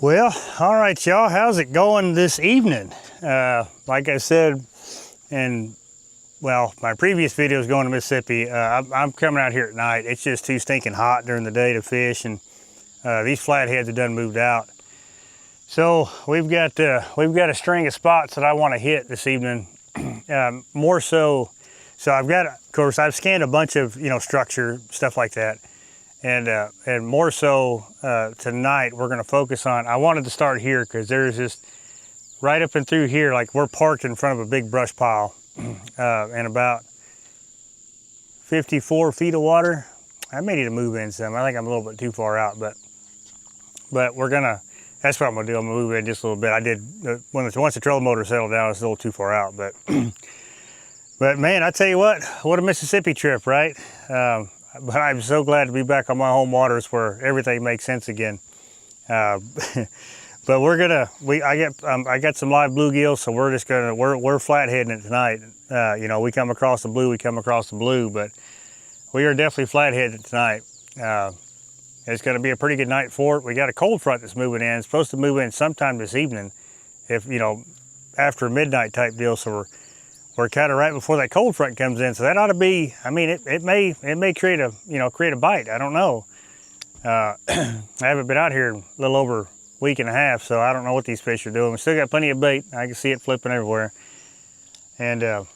Well, all right, y'all, how's it going this evening? Like I said, and well, my previous video is going to Mississippi. I'm coming out here at night. It's just too stinking hot during the day to fish, and these flatheads have done moved out. So we've got a string of spots that I want to hit this evening. More so I've got, of course, I've scanned a bunch of structure stuff like that. And more so tonight, we're going to focus on, I wanted to start here because there's just right up and through here, like we're parked in front of a big brush pile and about 54 feet of water. I may need to move in some. I think I'm a little bit too far out, but we're going to, that's what I'm going to do. I'm going to move in just a little bit. I did, once the trolling motor settled down, it's a little too far out, but man, I tell you what a Mississippi trip, right? But I'm so glad to be back on my home waters where everything makes sense again. But I got some live bluegills, so we're flatheading it tonight. We come across the blue, we come across the blue, but we are definitely flatheading it tonight. It's going to be a pretty good night for it. We got a cold front that's moving in. It's supposed to move in sometime this evening, if after midnight type deal. So we're kind of right before that cold front comes in, so that ought to be, I mean, it may create a bite. I don't know. I haven't been out here in a little over a week and a half, so I don't know what these fish are doing. We still got plenty of bait. I can see it flipping everywhere. And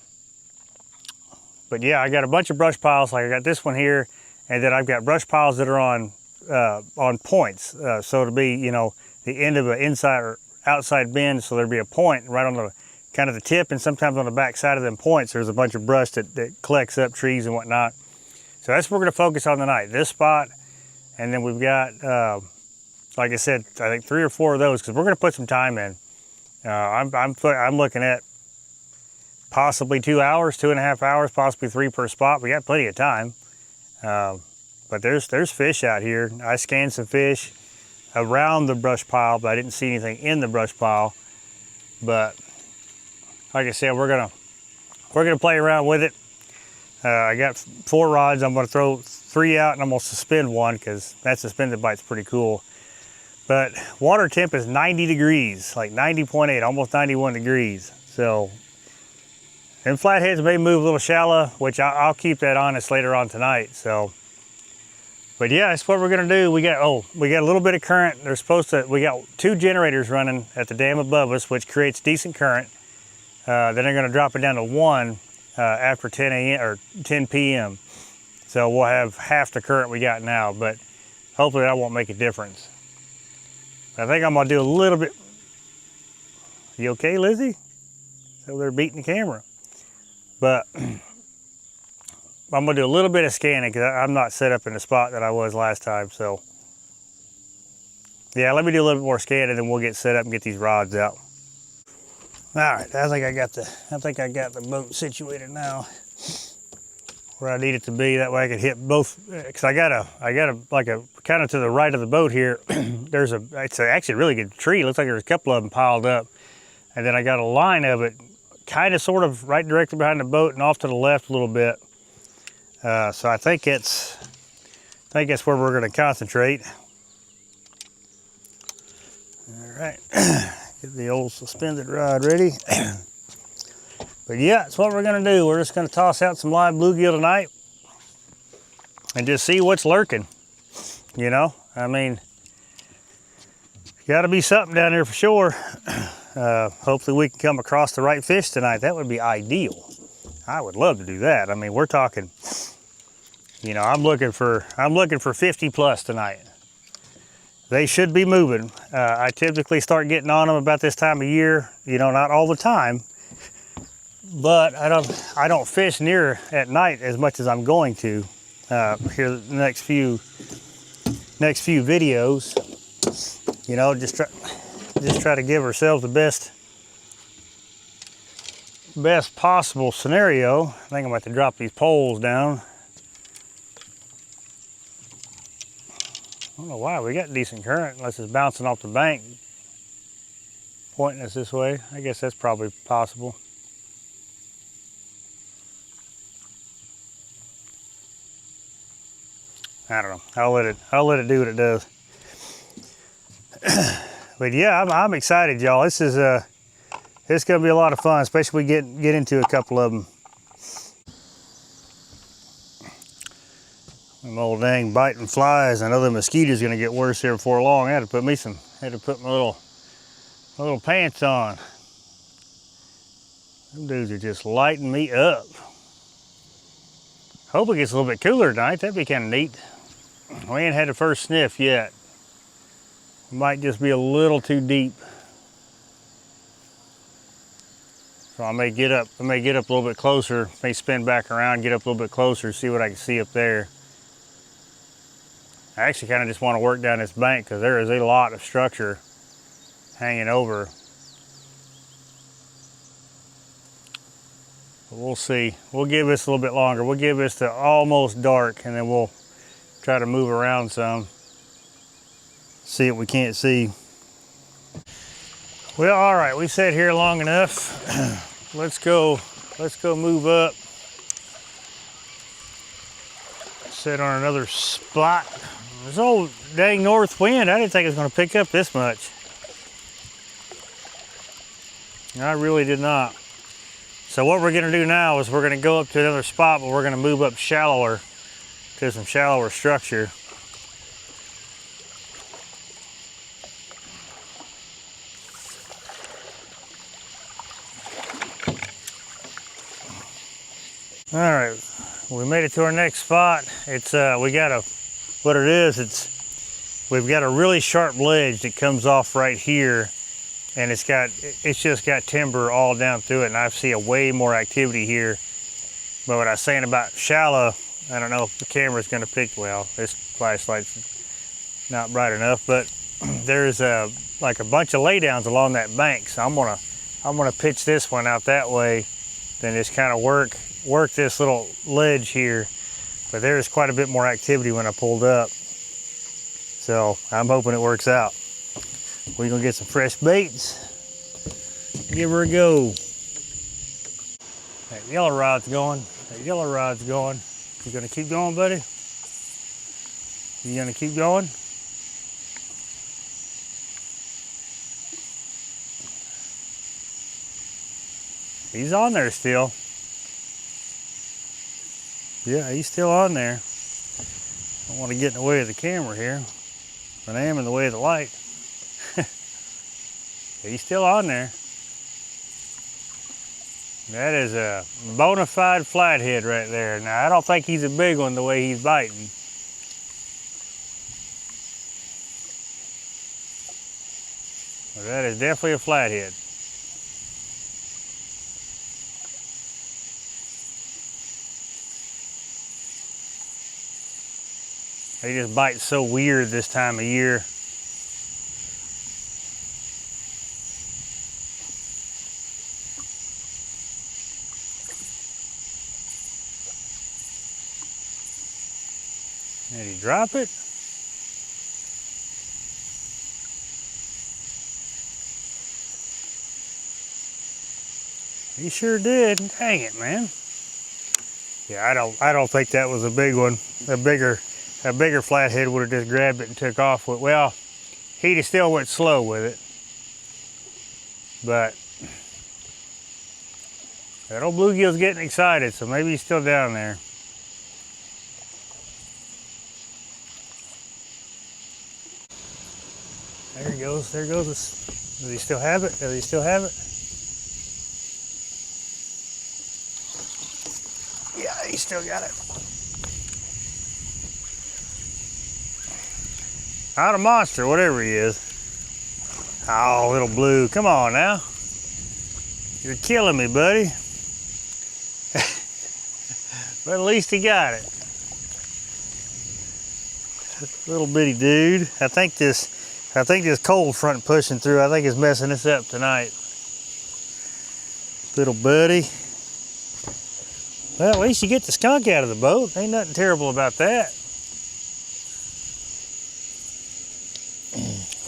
but yeah, I got a bunch of brush piles. Like I got this one here, and then I've got brush piles that are on points. So it'll be the end of an inside or outside bend, so there'll be a point right on the kind of the tip, and sometimes on the back side of them points there's a bunch of brush that collects up trees and whatnot. So that's what we're going to focus on tonight, this spot. And then we've got like I said, I think 3 or 4 of those, because we're going to put some time in. I'm looking at possibly 2 hours, 2.5 hours, possibly 3 per spot. We got plenty of time, but there's fish out here. I scanned some fish around the brush pile, but I didn't see anything in the brush pile. But like I said, we're gonna play around with it. I got 4 rods. I'm gonna throw 3 out, and I'm gonna suspend one because that suspended bite's pretty cool. But water temp is 90 degrees, like 90.8, almost 91 degrees. So, and flatheads may move a little shallow, which I'll keep that honest later on tonight. So, but yeah, that's what we're gonna do. We got a little bit of current. We got 2 generators running at the dam above us, which creates decent current. Then they're going to drop it down to 1 after 10 a.m. or 10 p.m. So we'll have half the current we got now, but hopefully that won't make a difference. I think I'm going to do a little bit. You okay, Lizzie? So they're beating the camera. But I'm going to do a little bit of scanning because I'm not set up in the spot that I was last time. So yeah, let me do a little bit more scanning, and then we'll get set up and get these rods out. All right, I think I got the boat situated now where I need it to be. That way I could hit both, because I got a like a kind of to the right of the boat here. It's actually a really good tree. It looks like there's a couple of them piled up, and then I got a line of it, kind of sort of right directly behind the boat and off to the left a little bit. So I think that's where we're going to concentrate. All right. Get the old suspended rod ready. But yeah, that's what we're gonna do. We're just gonna toss out some live bluegill tonight and just see what's lurking. I mean, gotta be something down there for sure. Hopefully we can come across the right fish tonight. That would be ideal. I would love to do that. I mean, we're talking, I'm looking for 50 plus tonight. They should be moving. I typically start getting on them about this time of year. Not all the time, but I don't fish near at night as much as I'm going to here the next few videos. Just try to give ourselves the best possible scenario. I think I'm about to drop these poles down. I don't know why, we got decent current unless it's bouncing off the bank, pointing us this way. I guess that's probably possible. I don't know. I'll let it do what it does. But yeah, I'm excited, y'all. This is it's gonna be a lot of fun, especially when we get into a couple of them. Them old dang biting flies. I know the mosquitoes gonna get worse here before long. I had to put my little pants on. Them dudes are just lighting me up. Hope it gets a little bit cooler tonight. That'd be kind of neat. We ain't had the first sniff yet. Might just be a little too deep. So I may get up a little bit closer, may spin back around, get up a little bit closer, see what I can see up there. I actually kind of just want to work down this bank because there is a lot of structure hanging over. But we'll see. We'll give this a little bit longer. We'll give this to almost dark and then we'll try to move around some. See what we can't see. Well, all right, we sat here long enough. Let's go move up. Sit on another spot. This old dang north wind, I didn't think it was gonna pick up this much. I really did not. So what we're gonna do now is we're gonna go up to another spot, but we're gonna move up shallower to some shallower structure. All right, we made it to our next spot. It's we've got a really sharp ledge that comes off right here, and it's just got timber all down through it, and I see a way more activity here. But what I was saying about shallow, I don't know if the camera's gonna pick, well, this flashlight's not bright enough, but there's like a bunch of laydowns along that bank, so I'm gonna pitch this one out that way, then just kind of work this little ledge here. But there's quite a bit more activity when I pulled up, so I'm hoping it works out. We're gonna get some fresh baits, give her a go. That yellow rod's going. You gonna keep going, buddy? You gonna keep going? He's on there still. Yeah, he's still on there. I don't want to get in the way of the camera here, but I am in the way of the light. He's still on there. That is a bona fide flathead right there. Now, I don't think he's a big one the way he's biting. But that is definitely a flathead. They just bite so weird this time of year. Did he drop it? He sure did. Dang it, man. Yeah, I don't think that was a big one. A bigger flathead would have just grabbed it and took off with, well, he'd have still went slow with it. But that old bluegill's getting excited, so maybe he's still down there. There he goes, there goes. Does he still have it? Does he still have it? Yeah, he still got it. Not a monster, whatever he is. Oh, little blue, come on now. You're killing me, buddy. But at least he got it. Little bitty dude. I think this cold front pushing through, I think is messing us up tonight. Little buddy. Well, at least you get the skunk out of the boat. Ain't nothing terrible about that.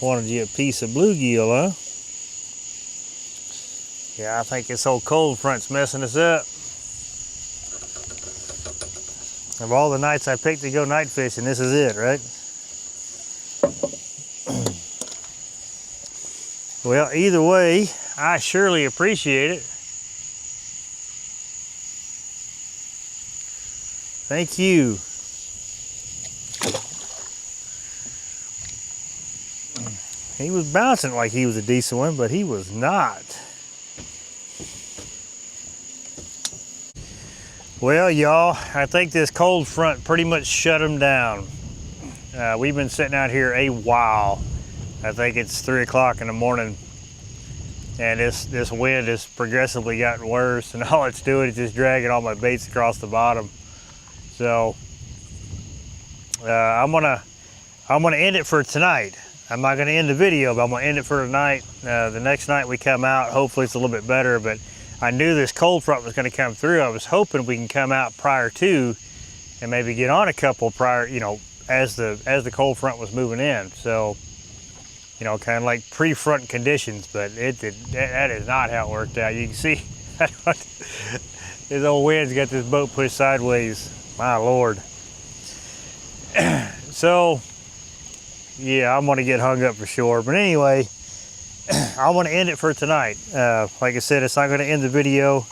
Wanted you a piece of bluegill, huh? Yeah, I think this old cold front's messing us up. Of all the nights I picked to go night fishing, this is it, right? Well, either way, I surely appreciate it. Thank you. He was bouncing like he was a decent one, but he was not. Well, y'all, I think this cold front pretty much shut them down. We've been sitting out here a while. I think it's 3 o'clock in the morning, and this wind has progressively gotten worse, and all it's doing is just dragging all my baits across the bottom. So I'm gonna end it for tonight. I'm not gonna end the video, but I'm gonna end it for tonight. The next night we come out, hopefully it's a little bit better, but I knew this cold front was gonna come through. I was hoping we can come out prior to and maybe get on a couple prior, you know, as the cold front was moving in. So, you know, kind of like pre-front conditions, but that is not how it worked out. You can see this old wind's got this boat pushed sideways. My Lord. So, yeah, I'm gonna get hung up for sure. But anyway, I want to end it for tonight. Like I said, it's not going to end the video.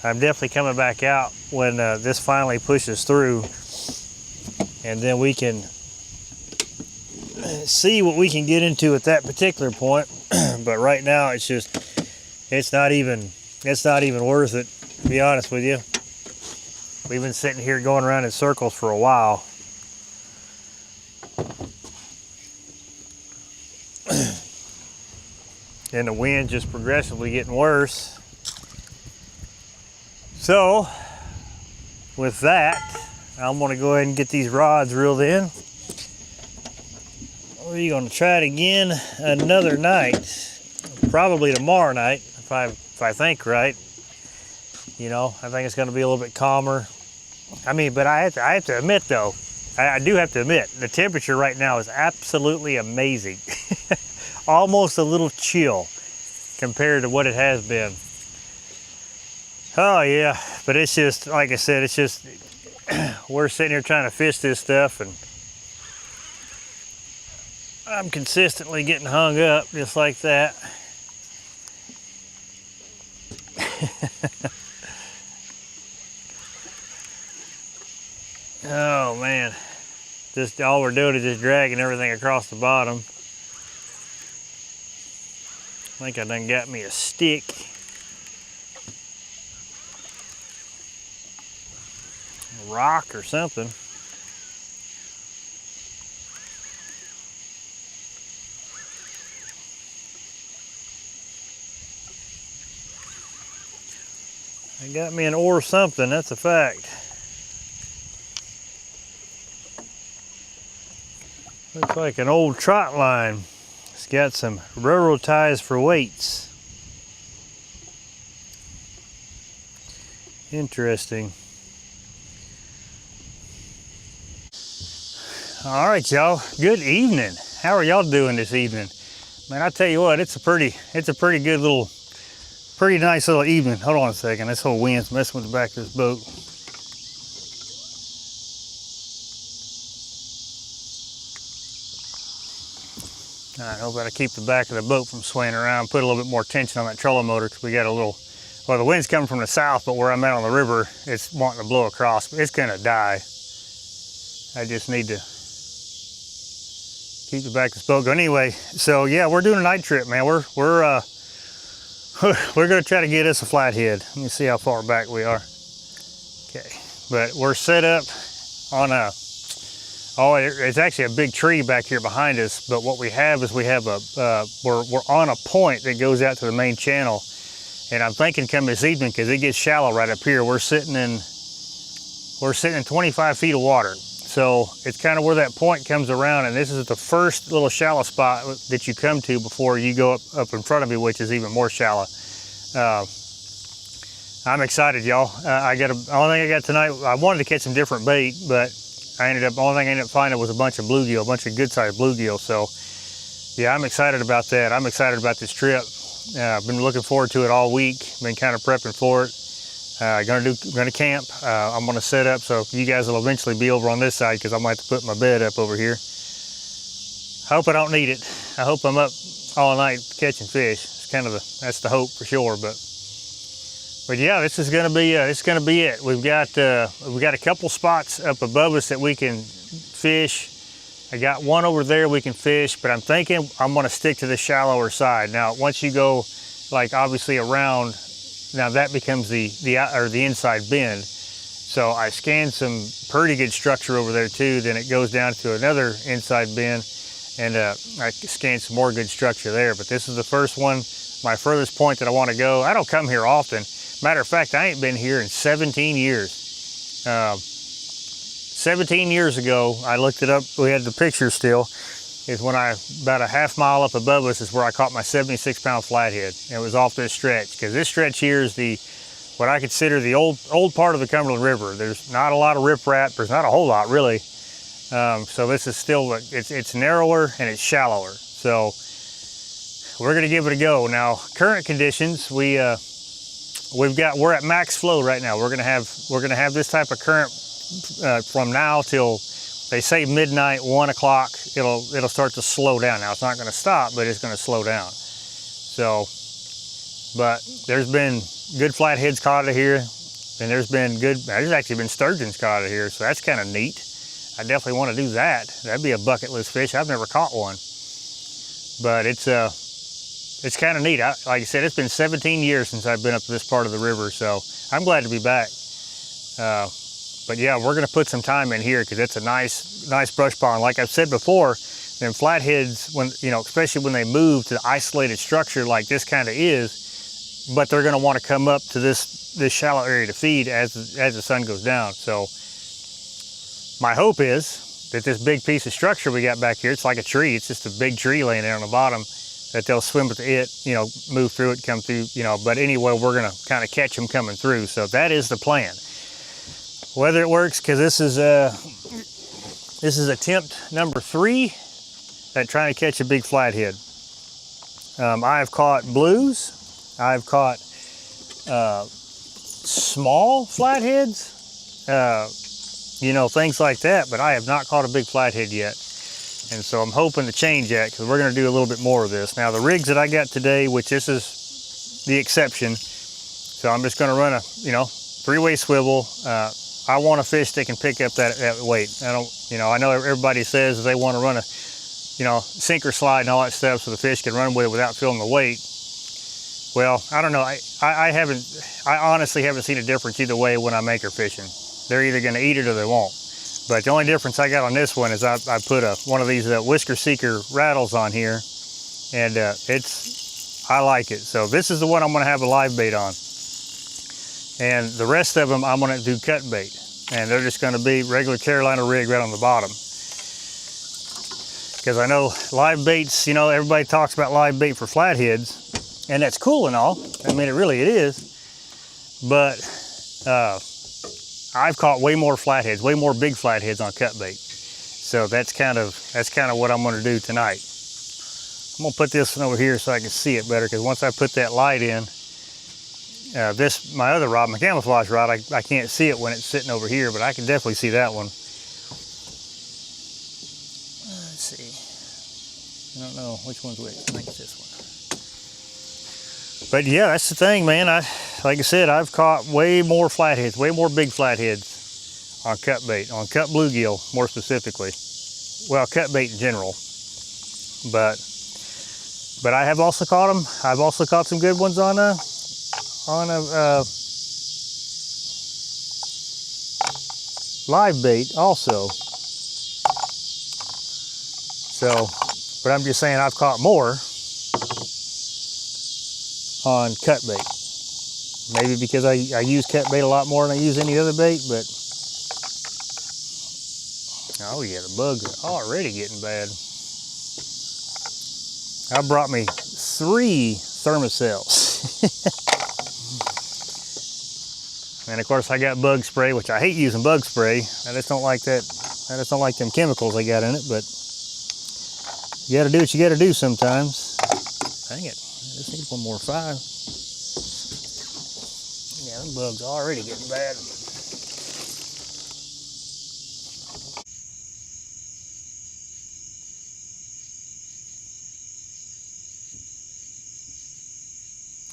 I'm definitely coming back out when this finally pushes through, and then we can see what we can get into at that particular point. But right now, it's not even worth it, to be honest with you. We've been sitting here going around in circles for a while. And the wind just progressively getting worse. So with that, I'm gonna go ahead and get these rods reeled in. We're gonna try it again another night, probably tomorrow night, if I think right. You know, I think it's gonna be a little bit calmer. I mean, but I have to admit though, I do have to admit, the temperature right now is absolutely amazing. Almost a little chill compared to what it has been. Oh yeah, but it's just, like I said, it's just, we're sitting here trying to fish this stuff, and I'm consistently getting hung up just like that. Oh man, just all we're doing is just dragging everything across the bottom. I think I done got me a stick. A rock or something. I got me an oar something, that's a fact. Looks like an old trot line. It's got some railroad ties for weights. Interesting. All right, y'all. Good evening. How are y'all doing this evening? Man, I tell you what, it's a pretty good little, pretty nice little evening. Hold on a second. This whole wind's messing with the back of this boat. All right, hope I keep the back of the boat from swaying around. Put a little bit more tension on that trolling motor because we got a little, well, the wind's coming from the south, but where I'm at on the river, it's wanting to blow across. It's gonna die. I just need to keep the back of this boat going. Anyway, so yeah, we're doing a night trip, man. We're gonna try to get us a flathead. Let me see how far back we are. Okay, but we're set up on a, oh, it's actually a big tree back here behind us, but what we have is we have a, we're on a point that goes out to the main channel, and I'm thinking come this evening, because it gets shallow right up here, we're sitting in 25 feet of water. So it's kind of where that point comes around, and this is the first little shallow spot that you come to before you go up in front of me, which is even more shallow. I'm excited, y'all. Only thing I got tonight, I wanted to catch some different bait, but the only thing I ended up finding was a bunch of bluegill, a bunch of good-sized bluegill. So, yeah, I'm excited about that. I'm excited about this trip. I've been looking forward to it all week. Been kind of prepping for it. Gonna camp. I'm gonna set up, so you guys will eventually be over on this side because I might have to put my bed up over here. I hope I don't need it. I hope I'm up all night catching fish. It's kind of that's the hope for sure. But yeah, this is gonna be it. We've got a couple spots up above us that we can fish. I got one over there we can fish, but I'm thinking I'm gonna stick to the shallower side. Now, once you go, like obviously around, now that becomes the inside bend. So I scanned some pretty good structure over there too. Then it goes down to another inside bend, and I scanned some more good structure there. But this is the first one, my furthest point that I want to go. I don't come here often. Matter of fact, I ain't been here in 17 years. 17 years ago, I looked it up, we had the picture still, is when about a half mile up above us is where I caught my 76-pound flathead. And it was off this stretch, because this stretch here is what I consider the old part of the Cumberland River. There's not a lot of riprap, there's not a whole lot really. So this is still, it's narrower and it's shallower. So we're gonna give it a go. Now, current conditions, we're at max flow right now. We're gonna have this type of current from now till, they say midnight, 1 o'clock, it'll start to slow down. Now it's not gonna stop, but it's gonna slow down. So, but there's been good flatheads caught out of here, and there's actually been sturgeons caught out of here, so that's kind of neat. I definitely want to do that. That'd be a bucket list fish. I've never caught one, but it's kind of neat. Like I said, it's been 17 years since I've been up to this part of the river, so I'm glad to be back. But yeah, we're gonna put some time in here because it's a nice brush pile. And like I've said before, then flatheads, when especially when they move to the isolated structure like this kind of is, but they're gonna want to come up to this shallow area to feed as the sun goes down. So my hope is that this big piece of structure we got back here, it's like a tree. It's just a big tree laying there on the bottom, that they'll swim with it, move through it, come through, but anyway, we're gonna kind of catch them coming through. So that is the plan. Whether it works, because this is attempt number 3 at trying to catch a big flathead. I have caught blues, I've caught small flatheads, things like that, but I have not caught a big flathead yet. And so I'm hoping to change that, because we're going to do a little bit more of this. Now the rigs that I got today, which this is the exception, so I'm just going to run a 3-way swivel. I want a fish that can pick up that weight. I know everybody says they want to run a sink or slide and all that stuff so the fish can run with it without feeling the weight. Well, I don't know. I honestly haven't seen a difference either way when I'm anchor fishing. They're either going to eat it or they won't. But the only difference I got on this one is I put one of these whisker seeker rattles on here, and I like it. So this is the one I'm going to have a live bait on. And the rest of them I'm going to do cut bait, and they're just going to be regular Carolina rig right on the bottom. Because I know live baits, everybody talks about live bait for flatheads, and that's cool and all. I mean, it is. But I've caught way more flatheads, way more big flatheads on cut bait. So that's kind of what I'm going to do tonight. I'm going to put this one over here so I can see it better, because once I put that light in, my other rod, my camouflage rod, I can't see it when it's sitting over here, but I can definitely see that one. Let's see. I don't know which one's which. I think it's this one. But yeah, that's the thing, man. Like I said, I've caught way more flatheads, way more big flatheads on cut bait, on cut bluegill more specifically. Well, cut bait in general. But I have also caught them. I've also caught some good ones on a live bait also. So, but I'm just saying I've caught more on cut bait. Maybe because I use cut bait a lot more than I use any other bait, but oh yeah, the bugs are already getting bad. I brought me 3 thermocells. And of course I got bug spray, which I hate using bug spray. I just don't like that. I just don't like them chemicals they got in it, but you gotta do what you gotta do sometimes. Dang it, I just need one more 5. Yeah, them bugs are already getting bad.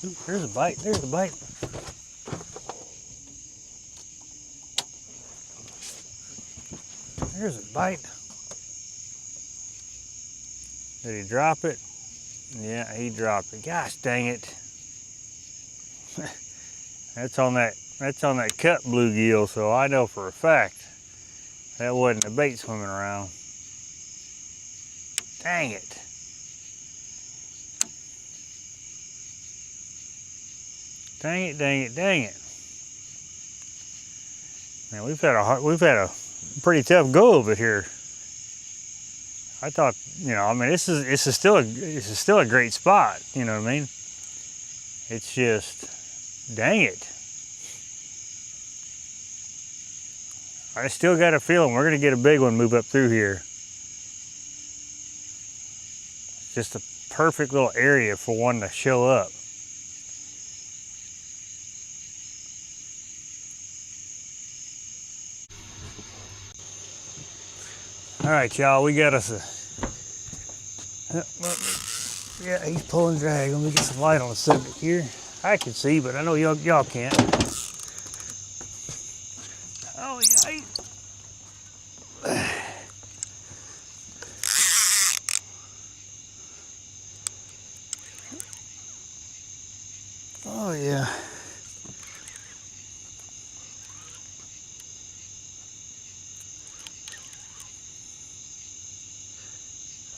Ooh, there's a bite. There's a bite. There's a bite. Did he drop it? Yeah, he dropped it. Gosh dang it. That's on that cut bluegill, so I know for a fact that wasn't a bait swimming around. Dang it. Dang it, dang it, dang it. Man, we've had a pretty tough go of it here. I thought, you know, I mean, this is still a great spot, you know what I mean? It's just, dang it. I still got a feeling we're gonna get a big one move up through here. It's just a perfect little area for one to show up. All right, y'all, we got us yeah, he's pulling drag. Let me get some light on the subject here. I can see, but I know y'all can't. Oh yeah. Oh yeah.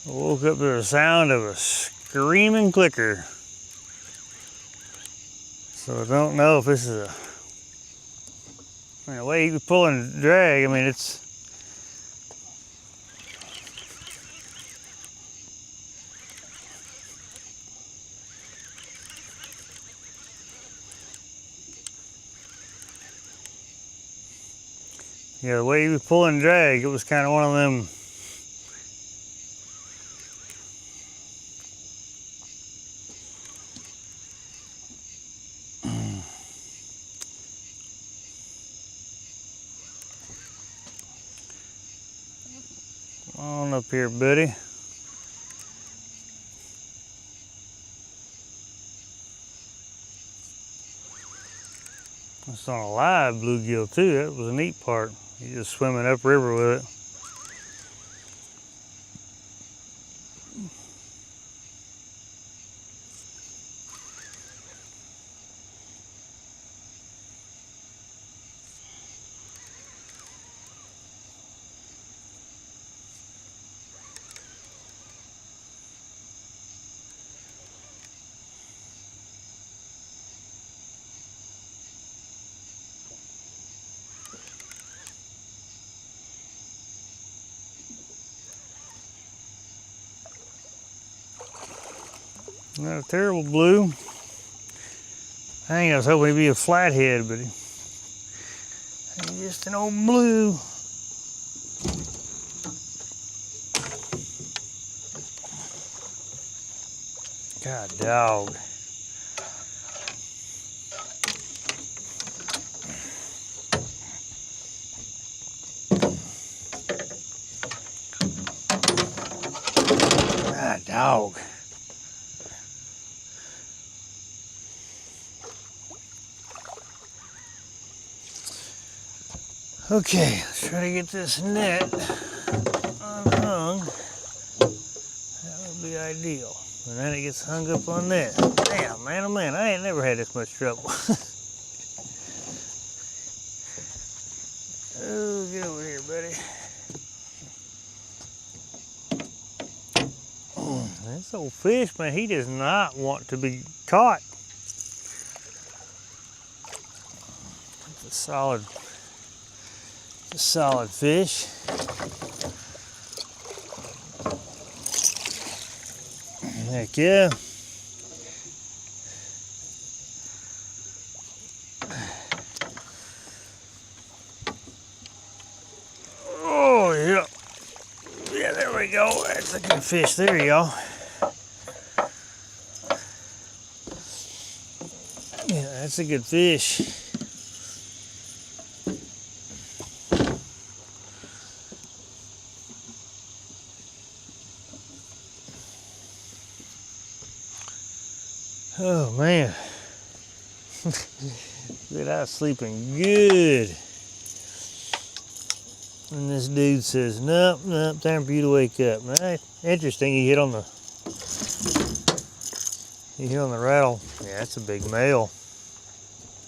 I woke up to the sound of a screaming clicker. So I don't know if this is I mean, the way he was pulling drag, I mean, it's, yeah, the way he was pulling drag, it was kind of one of them. Come on up here, buddy. It's on a live bluegill too. That was a neat part. He's just swimming upriver with it. Not a terrible blue. I was hoping he'd be a flathead, but he's just an old blue. God dog. God dog. Okay, let's try to get this net unhung. That would be ideal. And then it gets hung up on that. Damn, man, oh man, I ain't never had this much trouble. Oh, get over here, buddy. This old fish, man, he does not want to be caught. It's a solid fish. Heck yeah. Oh yeah. Yeah, there we go. That's a good fish there, y'all. Yeah, that's a good fish. Oh man. But I was sleeping good. And this dude says, nope, nope, time for you to wake up. Now, interesting, he hit on the rattle. Yeah, that's a big male.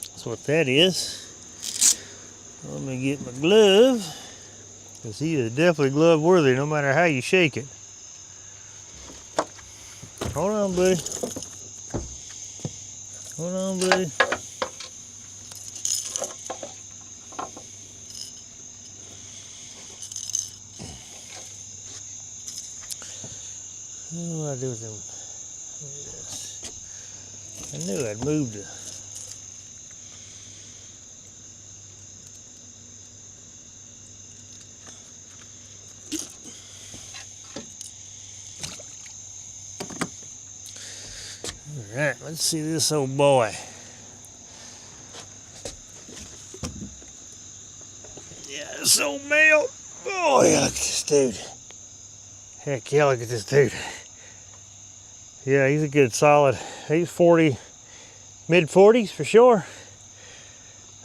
That's what that is. Let me get my glove, because he is definitely glove worthy no matter how you shake it. Hold on, buddy. Hold on, buddy. What do I do with him? I knew I'd moved it. All right, let's see this old boy. Yeah, this old male. Oh, yeah, look at this dude. Heck yeah, look at this dude. Yeah, he's a good solid. He's 40, mid 40s for sure.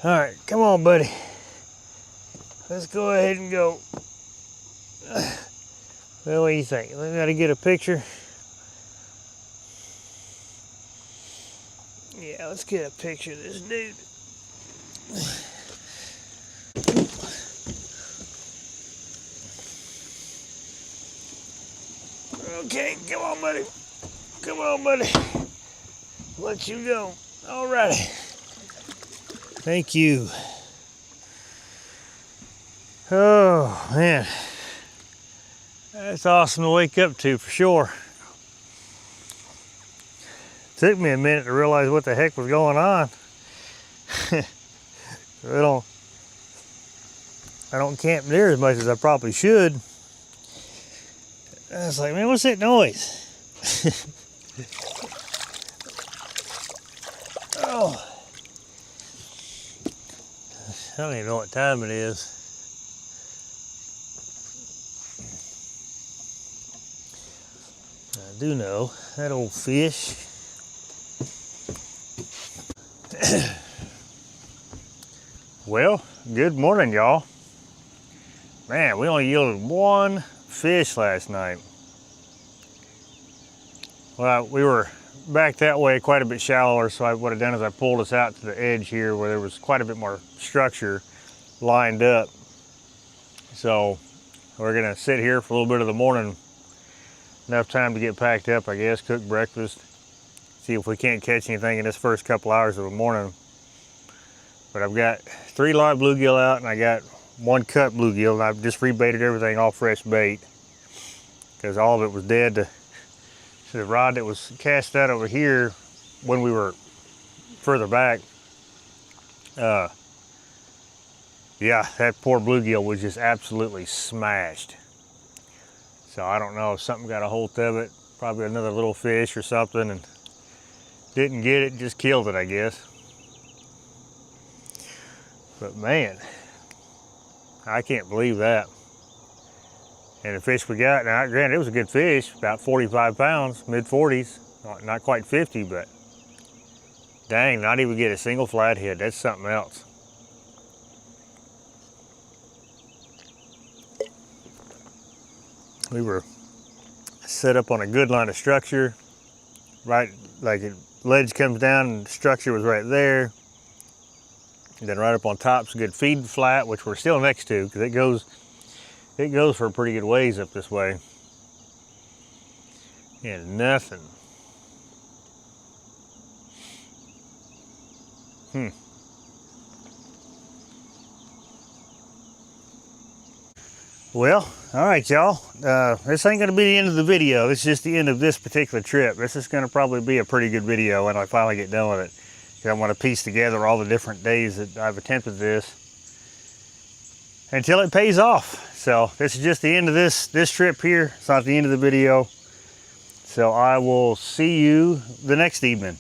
All right, come on, buddy. Let's go ahead and go. Well, what do you think? We gotta get a picture. Yeah, let's get a picture of this dude. Okay, come on, buddy. Come on, buddy. Let you go. All righty. Thank you. Oh, man. That's awesome to wake up to, for sure. Took me a minute to realize what the heck was going on. I don't camp near as much as I probably should. I was like, man, what's that noise? Oh, I don't even know what time it is. I do know that old fish. Well, good morning, y'all. Man, we only yielded one fish last night. Well, we were back that way quite a bit shallower, so what I've done is I pulled us out to the edge here where there was quite a bit more structure lined up. So we're gonna sit here for a little bit of the morning, enough time to get packed up, I guess, cook breakfast, see if we can't catch anything in this first couple hours of the morning. But I've got 3 live bluegill out and I got 1 cut bluegill, and I've just rebaited everything all fresh bait because all of it was dead. The rod that was cast out over here when we were further back, yeah, that poor bluegill was just absolutely smashed. So I don't know if something got a hold of it, probably another little fish or something, and didn't get it, just killed it, I guess. But man, I can't believe that. And the fish we got, now granted it was a good fish, about 45 pounds, mid 40s, not quite 50, but dang, not even get a single flathead, that's something else. We were set up on a good line of structure, right, like the ledge comes down and the structure was right there. And then right up on top's a good feed flat, which we're still next to, because it goes for a pretty good ways up this way. And nothing. Well, all right, y'all. This ain't gonna be the end of the video. It's just the end of this particular trip. This is gonna probably be a pretty good video when I finally get done with it. I want to piece together all the different days that I've attempted this until it pays off. So this is just the end of this trip here. It's not the end of the video. So I will see you the next evening.